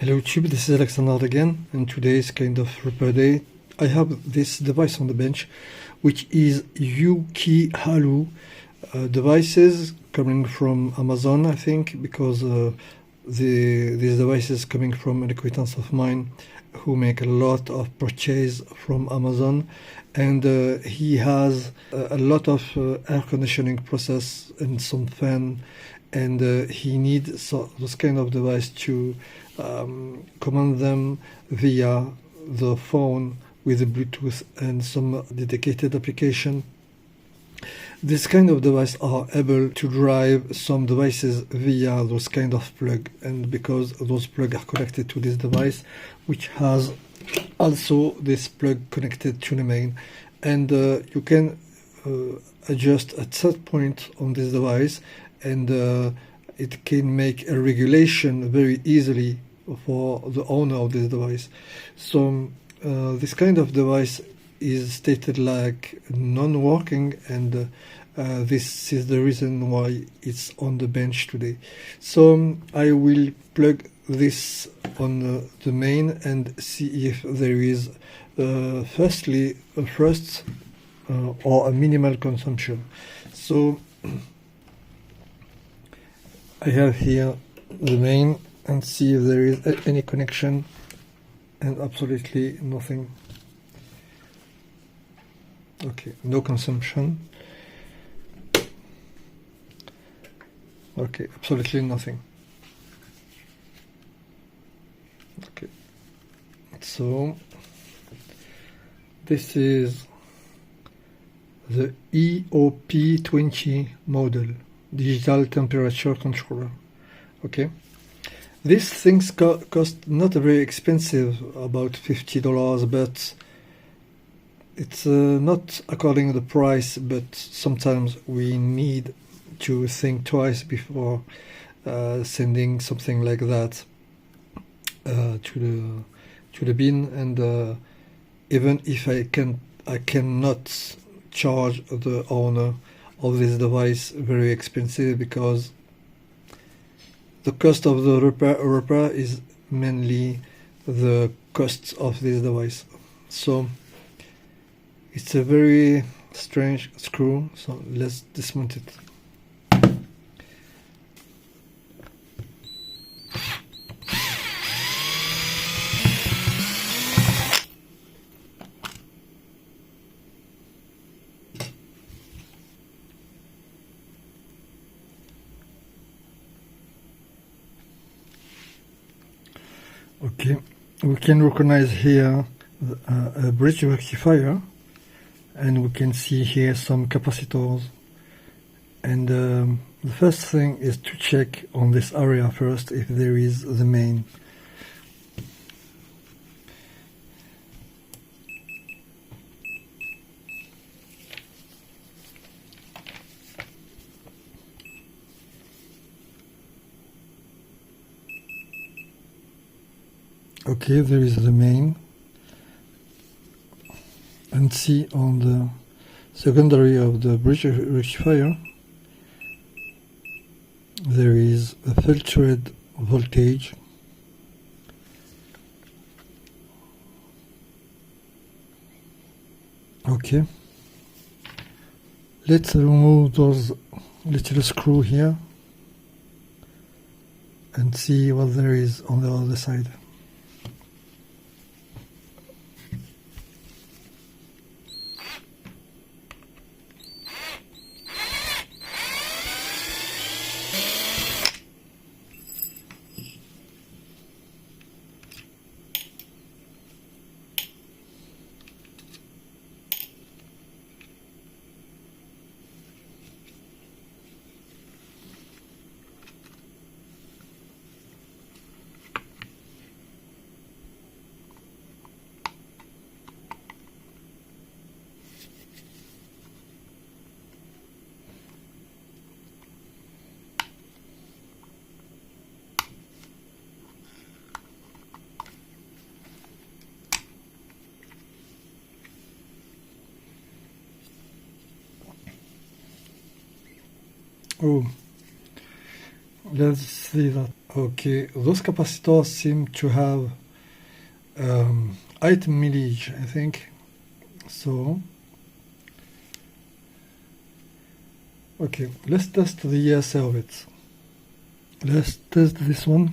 Hello YouTube, this is Alexander again, and today is kind of repair day. I have this device on the bench, which is YukiHalu devices coming from Amazon, I think, because these devices coming from an acquaintance of mine who make a lot of purchase from Amazon, and he has a lot of air conditioning process and some fan, and he needs those kind of device to command them via the phone with the Bluetooth and some dedicated application. This kind of device are able to drive some devices via those kind of plug, and because those plug are connected to this device, which has also this plug connected to the main, and you can adjust at set point on this device, and it can make a regulation very easily for the owner of this device. So this kind of device is stated like non-working, and this is the reason why it's on the bench today. So I will plug this on the main and see if there is firstly a first or a minimal consumption. So I have here the main and see if there is any connection, and absolutely nothing. Okay, no consumption. Okay, absolutely nothing. Okay, so this is the EOP20 model, digital temperature controller. Okay, these things cost not very expensive, about $50, but it's not according to the price, but sometimes we need to think twice before sending something like that to the bin, and even if I cannot charge the owner of this device very expensive, because the cost of the repair is mainly the cost of this device. So it's a very strange screw, so let's dismount it. Okay, we can recognize here a bridge rectifier, and we can see here some capacitors, and the first thing is to check on this area first if there is the main. Okay, there is the main, and see on the secondary of the bridge rectifier there is a filtered voltage. Okay, let's remove those little screw here and see what there is on the other side. Oh, let's see that. Okay, those capacitors seem to have 8 millage, I think. So, okay, let's test the ESA of it. Let's test this one.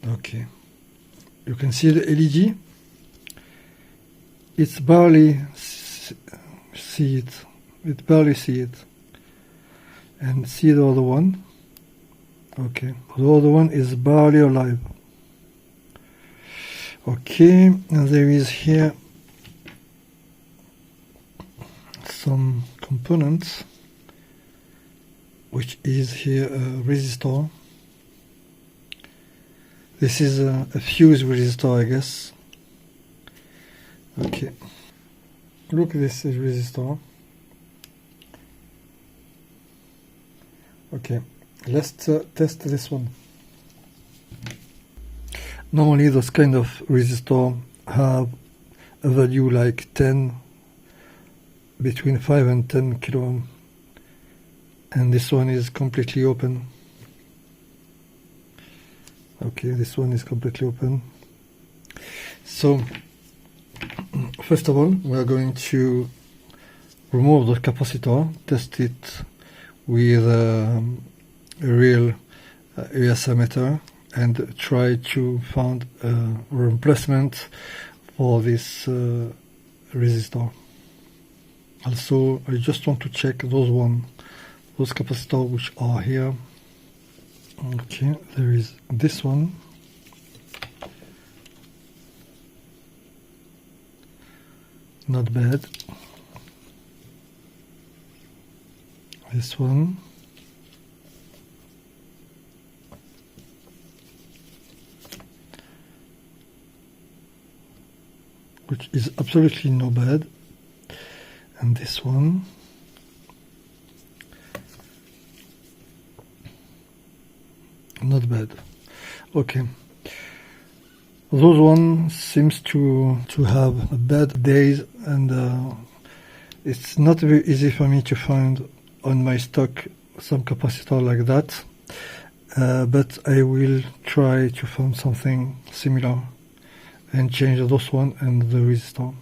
Okay, you can see the LED. It's barely see it. It barely see it. And see the other one. Okay, the other one is barely alive. Okay, and there is here some components, which is here a resistor. This is a fuse resistor, I guess. Okay, look, this is resistor. Okay, let's test this one. Normally those kind of resistor have a value like 10, between 5 and 10 kilo ohm, and this one is completely open. Okay, this one is completely open. So first of all, we are going to remove the capacitor, test it with a real ESA meter, and try to find a replacement for this resistor. Also, I just want to check those capacitors which are here. Okay, there is this one. Not bad. This one. Which is absolutely no bad. And this one. Not bad. Okay. Those one seems to have bad days, and it's not very easy for me to find on my stock some capacitor like that. But I will try to find something similar and change those one and the resistor.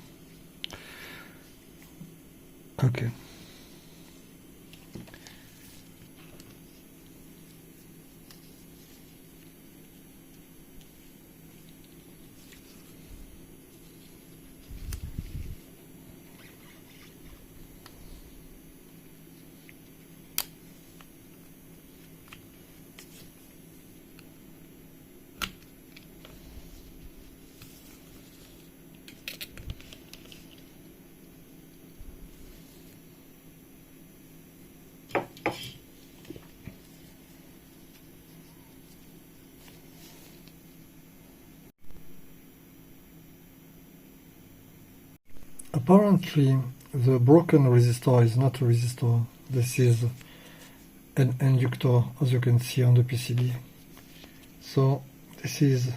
Okay. Apparently, the broken resistor is not a resistor. This is an inductor, as you can see on the PCB. So this is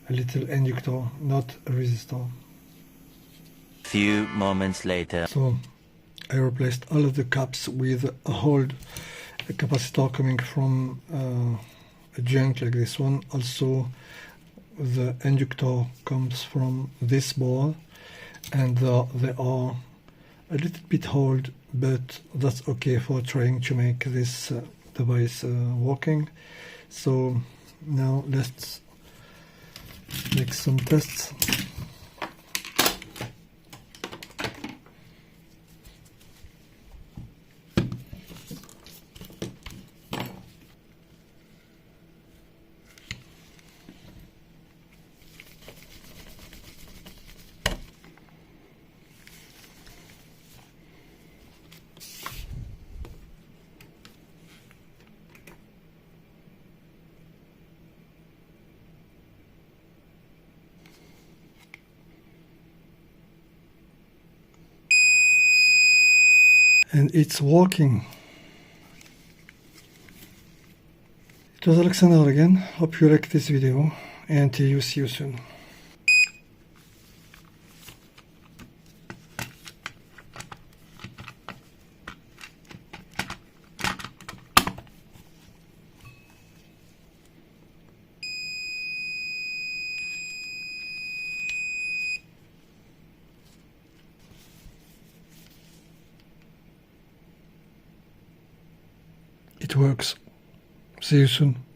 a little inductor, not a resistor. Few moments later. So I replaced all of the caps with a capacitor coming from a junk like this one. Also, the inductor comes from this board, and they are a little bit old, but that's okay for trying to make this device working. So now let's make some tests. And it's working. It was Alexander again. Hope you liked this video, and see you soon. works. See you soon.